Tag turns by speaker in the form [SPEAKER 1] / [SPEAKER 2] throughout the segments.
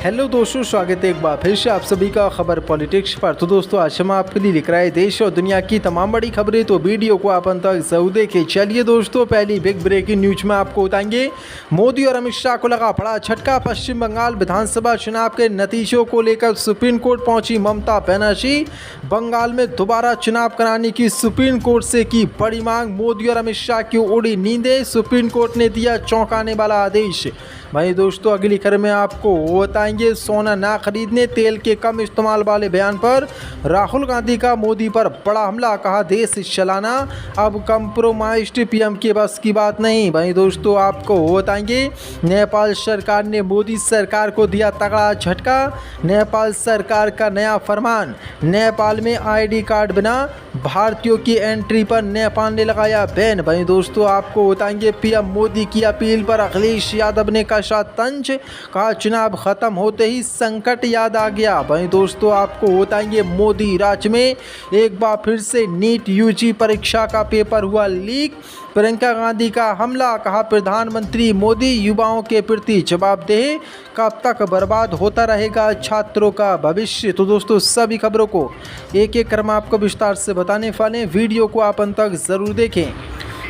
[SPEAKER 1] Hello दोस्तों, स्वागत है एक बार फिर से आप सभी का खबर पॉलिटिक्स पर। तो दोस्तों, आज हम आपके लिए लिख रहे हैं देश और दुनिया की तमाम बड़ी खबरें, तो वीडियो को आप अंत तक जरूर देखें। चलिए दोस्तों, पहली बिग ब्रेकिंग न्यूज में आपको बताएंगे मोदी और अमित शाह को लगा बड़ा झटका। पश्चिम बंगाल विधानसभा चुनाव के नतीजों को लेकर सुप्रीम कोर्ट पहुंची ममता बनर्जी। बंगाल में दोबारा चुनाव कराने की सुप्रीम कोर्ट से की बड़ी मांग। मोदी और अमित शाह की उड़ी नींदें, सुप्रीम कोर्ट ने दिया चौंकाने वाला आदेश। भाई दोस्तों, अगली खबर में आपको बताएंगे सोना ना खरीदने, तेल के कम इस्तेमाल वाले बयान पर राहुल गांधी का मोदी पर बड़ा हमला। कहा देश चलाना अब कंप्रोमाइज्ड पीएम के बस की बात नहीं। भाई दोस्तों, आपको बताएंगे नेपाल सरकार ने मोदी सरकार को दिया तगड़ा झटका। नेपाल सरकार का नया फरमान, नेपाल में आईडी कार्ड बिना भारतीयों की एंट्री पर नेपाल ने लगाया बैन। भाई दोस्तों, आपको बताएंगे पीएम मोदी की अपील पर अखिलेश यादव ने कसा तंज। कहा चुनाव खत्म होते ही संकट याद आ गया। भाई दोस्तों, आपको बताएंगे मोदी राज में एक बार फिर से नीट यूजी परीक्षा का पेपर हुआ लीक। प्रियंका गांधी का हमला। कहा प्रधानमंत्री मोदी युवाओं के प्रति जवाबदेह, कब तक बर्बाद होता रहेगा छात्रों का भविष्य। तो दोस्तों, सभी खबरों को एक एक क्रम आपको विस्तार से बताने वाले, वीडियो को आप अंत तक जरूर देखें।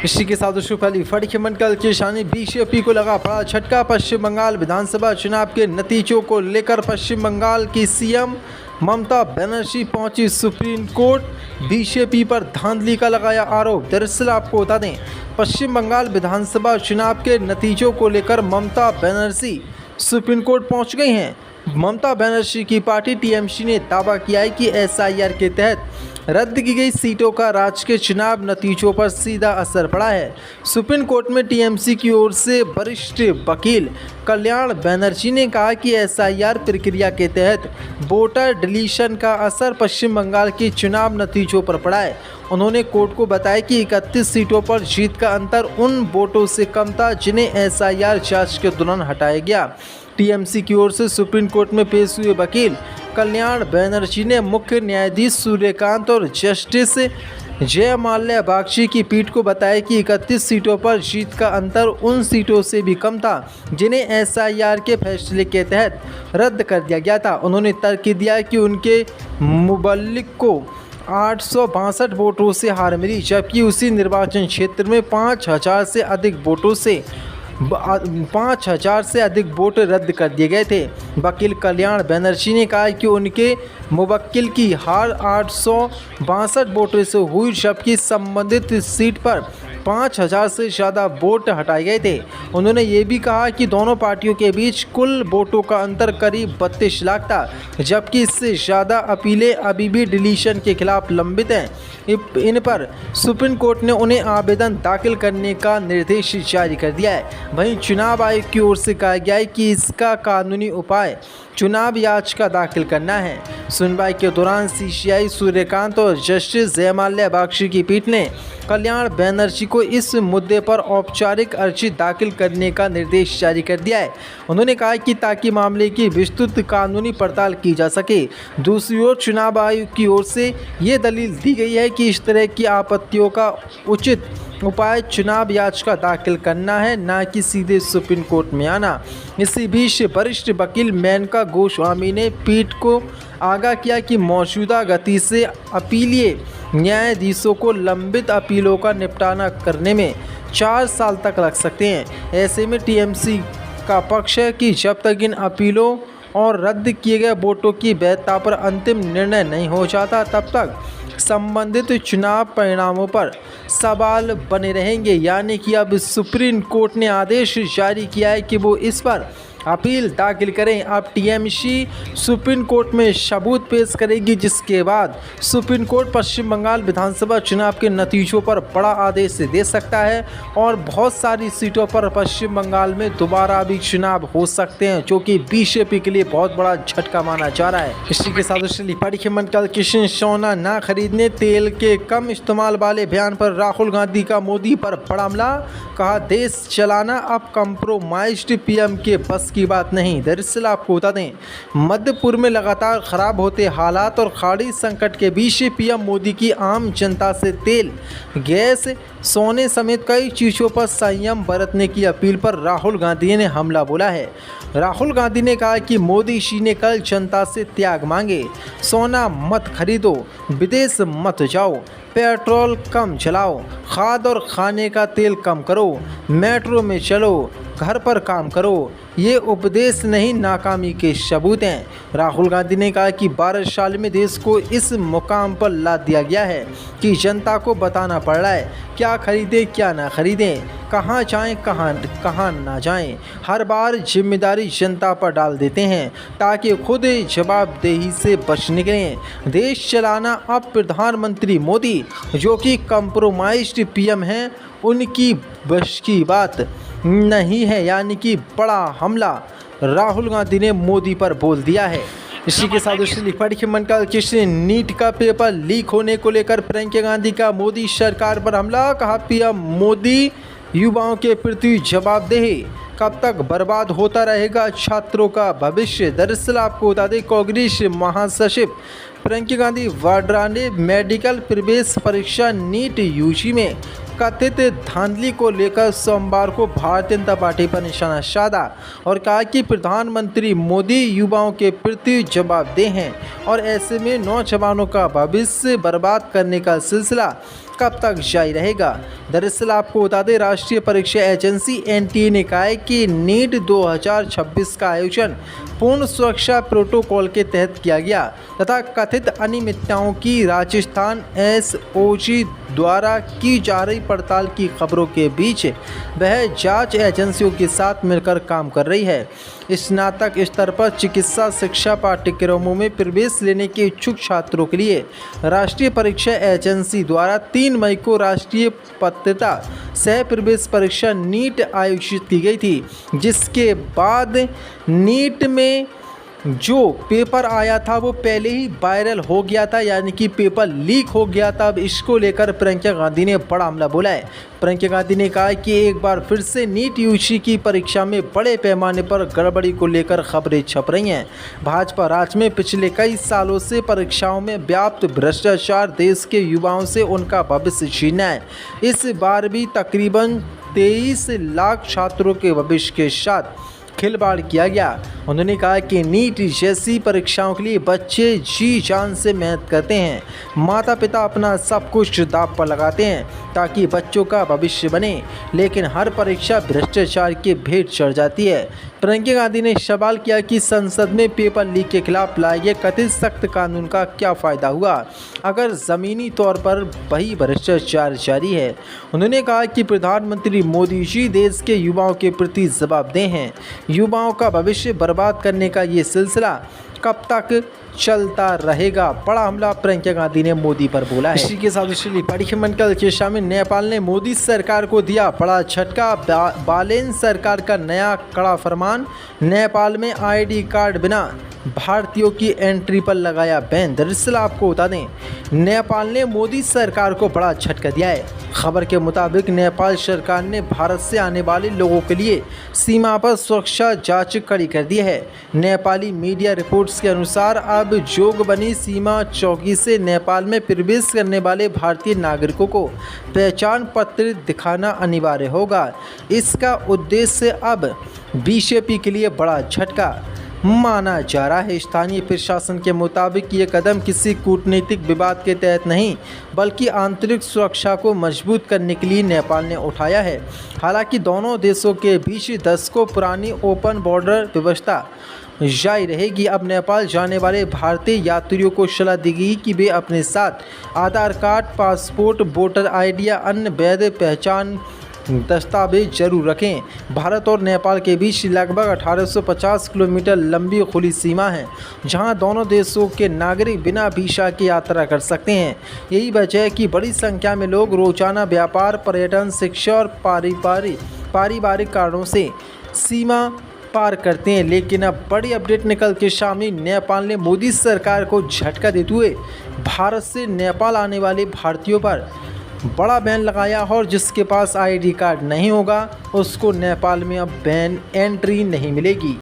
[SPEAKER 1] इसी के साथ दोस्तों, पहली बड़ी खबर कल की शानी बीजेपी को लगा बड़ा झटका। पश्चिम बंगाल विधानसभा चुनाव के नतीजों को लेकर पश्चिम बंगाल की सीएम ममता बनर्जी पहुंची सुप्रीम कोर्ट। बीजेपी पर धांधली का लगाया आरोप। दरअसल आपको बता दें, पश्चिम बंगाल विधानसभा चुनाव के नतीजों को लेकर ममता बनर्जी सुप्रीम कोर्ट पहुंच गई हैं। ममता बनर्जी की पार्टी टीएमसी ने दावा किया है कि एसआईआर के तहत रद्द की गई सीटों का राज्य के चुनाव नतीजों पर सीधा असर पड़ा है। सुप्रीम कोर्ट में टीएमसी की ओर से वरिष्ठ वकील कल्याण बनर्जी ने कहा कि एसआईआर प्रक्रिया के तहत वोटर डिलीशन का असर पश्चिम बंगाल के चुनाव नतीजों पर पड़ा है। उन्होंने कोर्ट को बताया कि 31 सीटों पर जीत का अंतर उन वोटों से कम था जिन्हें एसआईआर जांच के दौरान हटाया गया। टीएमसी की ओर से सुप्रीम कोर्ट में पेश हुए वकील कल्याण बनर्जी ने मुख्य न्यायाधीश सूर्यकांत और जस्टिस जयमाल्या बागची की पीठ को बताया कि 31 सीटों पर जीत का अंतर उन सीटों से भी कम था जिन्हें एसआईआर के फैसले के तहत रद्द कर दिया गया था। उन्होंने तर्क दिया कि उनके मुबल्लिग को 862 वोटों से हार मिली, जबकि उसी निर्वाचन क्षेत्र में 5000 से अधिक वोट रद्द कर दिए गए थे। वकील कल्याण बनर्जी ने कहा कि उनके मुवक्किल की हार 862 वोटों से हुई, जबकि संबंधित सीट पर 5000 से ज़्यादा वोट हटाए गए थे। उन्होंने ये भी कहा कि दोनों पार्टियों के बीच कुल वोटों का अंतर करीब 32 लाख था, जबकि इससे ज़्यादा अपीलें अभी भी डिलीशन के खिलाफ लंबित हैं। इन पर सुप्रीम कोर्ट ने उन्हें आवेदन दाखिल करने का निर्देश जारी कर दिया है। वहीं चुनाव आयोग की ओर से कहा गया है कि इसका कानूनी उपाय चुनाव याचिका दाखिल करना है। सुनवाई के दौरान सीसीआई सूर्यकांत और जस्टिस जयमाल्या बागची की पीठ ने कल्याण बनर्जी को इस मुद्दे पर औपचारिक अर्जी दाखिल करने का निर्देश जारी कर दिया है। उन्होंने कहा कि ताकि मामले की विस्तृत कानूनी पड़ताल की जा सके। दूसरी ओर चुनाव आयोग की ओर से ये दलील दी गई है कि इस तरह की आपत्तियों का उचित उपाय चुनाव याचिका दाखिल करना है, ना कि सीधे सुप्रीम कोर्ट में आना। इसी बीच वरिष्ठ वकील मेनका गोस्वामी ने पीठ को आगाह किया कि मौजूदा गति से अपीलीय न्यायाधीशों को लंबित अपीलों का निपटारा करने में 4 साल तक लग सकते हैं। ऐसे में टीएमसी का पक्ष है कि जब तक इन अपीलों और रद्द किए गए वोटों की वैधता पर अंतिम निर्णय नहीं हो जाता, तब तक संबंधित चुनाव परिणामों पर सवाल बने रहेंगे। यानी कि अब सुप्रीम कोर्ट ने आदेश जारी किया है कि वो इस पर अपील दाखिल करें। अब टीएमसी सुप्रीम कोर्ट में सबूत पेश करेगी, जिसके बाद सुप्रीम कोर्ट पश्चिम बंगाल विधानसभा चुनाव के नतीजों पर बड़ा आदेश दे सकता है और बहुत सारी सीटों पर पश्चिम बंगाल में दोबारा भी चुनाव हो सकते हैं, जो कि बीजेपी के लिए बहुत बड़ा झटका माना जा रहा है। इसी के साथ कल किशन सोना ना खरीदने, तेल के कम इस्तेमाल वाले बयान पर राहुल गांधी का मोदी पर बड़ा हमला। कहा देश चलाना अब कंप्रोमाइज्ड पीएम के बस की बात नहीं। दरअसल आपको बता दें, मध्यपुर में लगातार खराब होते हालात और खाड़ी संकट के बीच पीएम मोदी की आम जनता से तेल, गैस, सोने समेत कई चीज़ों पर संयम बरतने की अपील पर राहुल गांधी ने हमला बोला है। राहुल गांधी ने कहा कि मोदी जी ने कल जनता से त्याग मांगे, सोना मत खरीदो, विदेश मत जाओ, पेट्रोल कम चलाओ, खाद और खाने का तेल कम करो, मेट्रो में चलो, घर पर काम करो। ये उपदेश नहीं, नाकामी के सबूत हैं। राहुल गांधी ने कहा कि 12 साल में देश को इस मुकाम पर ला दिया गया है कि जनता को बताना पड़ रहा है क्या खरीदें क्या ना खरीदें, कहाँ जाएं कहाँ ना जाएं। हर बार जिम्मेदारी जनता पर डाल देते हैं ताकि खुद जवाबदेही से बच निकलें। देश चलाना अब प्रधानमंत्री मोदी, जो कि कंप्रोमाइज्ड पीएम हैं, उनकी बस की बात नहीं है, यानी कि बड़ा हमला राहुल गांधी ने मोदी पर बोल दिया है। इसी के साथ लिखा मन का किसी नीट का पेपर लीक होने को लेकर प्रियंका गांधी का मोदी सरकार पर हमला। कहा पीएम मोदी युवाओं के प्रति जवाबदेही, कब तक बर्बाद होता रहेगा छात्रों का भविष्य। दरअसल आपको बता दें, कांग्रेस महासचिव प्रियंका गांधी वाड्रा ने मेडिकल प्रवेश परीक्षा नीट यूजी में कथित धांधली को लेकर सोमवार को भारतीय जनता पार्टी पर निशाना साधा और कहा कि प्रधानमंत्री मोदी युवाओं के प्रति जवाबदेह हैं और ऐसे में नौजवानों का भविष्य बर्बाद करने का सिलसिला कब तक जारी रहेगा। दरअसल आपको बता दें, राष्ट्रीय परीक्षा एजेंसी एनटीए ने कहा है कि नीट 2026 का आयोजन पूर्ण सुरक्षा प्रोटोकॉल के तहत किया गया तथा कथित अनियमितताओं की राजस्थान एसओजी द्वारा की जा रही पड़ताल की खबरों के बीच वह जांच एजेंसियों के साथ मिलकर काम कर रही है। स्नातक स्तर पर चिकित्सा शिक्षा पाठ्यक्रमों में प्रवेश लेने के इच्छुक छात्रों के लिए राष्ट्रीय परीक्षा एजेंसी द्वारा 3 मई को राष्ट्रीय पात्रता सह प्रवेश परीक्षा नीट आयोजित की गई थी, जिसके बाद नीट में जो पेपर आया था वो पहले ही वायरल हो गया था, यानी कि पेपर लीक हो गया था। अब इसको लेकर प्रियंका गांधी ने बड़ा हमला बोला है। प्रियंका गांधी ने कहा कि एक बार फिर से नीट यूजी की परीक्षा में बड़े पैमाने पर गड़बड़ी को लेकर खबरें छप रही हैं। भाजपा राज में पिछले कई सालों से परीक्षाओं में व्याप्त भ्रष्टाचार देश के युवाओं से उनका भविष्य छीना है। इस बार भी तकरीबन 23 लाख छात्रों के भविष्य के साथ खिलवाड़ किया गया। उन्होंने कहा कि नीट जैसी परीक्षाओं के लिए बच्चे जी जान से मेहनत करते हैं, माता पिता अपना सब कुछ दांव पर लगाते हैं ताकि बच्चों का भविष्य बने, लेकिन हर परीक्षा भ्रष्टाचार के भेंट चढ़ जाती है। प्रियंका गांधी ने सवाल किया कि संसद में पेपर लीक के खिलाफ लाए गए कथित सख्त कानून का क्या फ़ायदा हुआ अगर ज़मीनी तौर पर वही भ्रष्टाचार जारी है। उन्होंने कहा कि प्रधानमंत्री मोदी जी देश के युवाओं के प्रति जवाबदेह हैं। युवाओं का भविष्य बर्बाद करने का ये सिलसिला कब तक चलता रहेगा। बड़ा हमला प्रियंका गांधी ने मोदी पर बोला है। इसी के साथ पढ़ी मंडल के शामिल नेपाल ने मोदी सरकार को दिया बड़ा झटका। बालेन सरकार का नया कड़ा फरमान, नेपाल में आईडी कार्ड बिना भारतीयों की एंट्री पर लगाया बैन। दरअसल आपको बता दें, नेपाल ने मोदी सरकार को बड़ा झटका दिया है। खबर के मुताबिक नेपाल सरकार ने भारत से आने वाले लोगों के लिए सीमा पर सुरक्षा जांच कड़ी कर दी है। नेपाली मीडिया रिपोर्ट्स के अनुसार अब जोगबनी सीमा चौकी से नेपाल में प्रवेश करने वाले भारतीय नागरिकों को पहचान पत्र दिखाना अनिवार्य होगा। इसका उद्देश्य अब बीजेपी के लिए बड़ा झटका माना जा रहा है। स्थानीय प्रशासन के मुताबिक ये कदम किसी कूटनीतिक विवाद के तहत नहीं बल्कि आंतरिक सुरक्षा को मजबूत करने के लिए नेपाल ने उठाया है। हालांकि दोनों देशों के बीच दशकों पुरानी ओपन बॉर्डर व्यवस्था जारी रहेगी। अब नेपाल जाने वाले भारतीय यात्रियों को सलाह दी गई कि वे अपने साथ आधार कार्ड, पासपोर्ट, वोटर आईडी या अन्य वैध पहचान दस्तावेज जरूर रखें। भारत और नेपाल के बीच लगभग 1850 किलोमीटर लंबी खुली सीमा है, जहां दोनों देशों के नागरिक बिना वीज़ा की यात्रा कर सकते हैं। यही वजह है कि बड़ी संख्या में लोग रोजाना व्यापार, पर्यटन, शिक्षा और पारिवारिक कारणों से सीमा पार करते हैं। लेकिन अब बड़ी अपडेट निकल के सामने, नेपाल ने मोदी सरकार को झटका देते हुए भारत से नेपाल आने वाले भारतीयों पर बड़ा बैन लगाया और जिसके पास आईडी कार्ड नहीं होगा उसको नेपाल में अब बैन एंट्री नहीं मिलेगी।